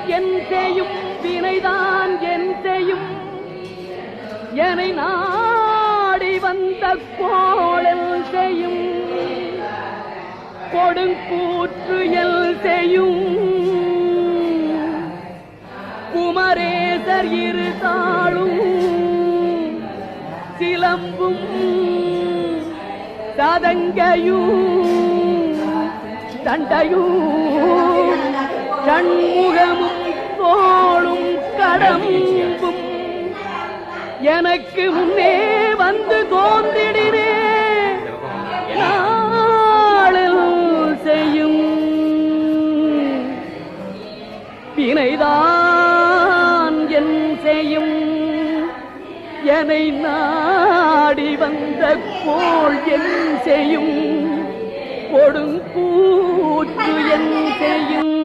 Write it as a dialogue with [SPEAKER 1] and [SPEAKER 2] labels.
[SPEAKER 1] என் செய்யும் வினைதான் என் செய்யும் என்னை நாடி வந்த கோளல் செய்யும் கொடுங்கூற்று எல் செய்யும் குமரேசர் இரு தாளும் சிலம்பும் சதங்கையும் தண்டையும் சண்முகமும் தோளும் கடம்பும் எனக்கு முன்னே வந்து தோன்றிடினே நாளில் செய்யும் வினைதான் என் செய்யும் என்னை நாடி வந்த கோள் என் செய்யும் கொடுங்கூற்று என் செய்யும்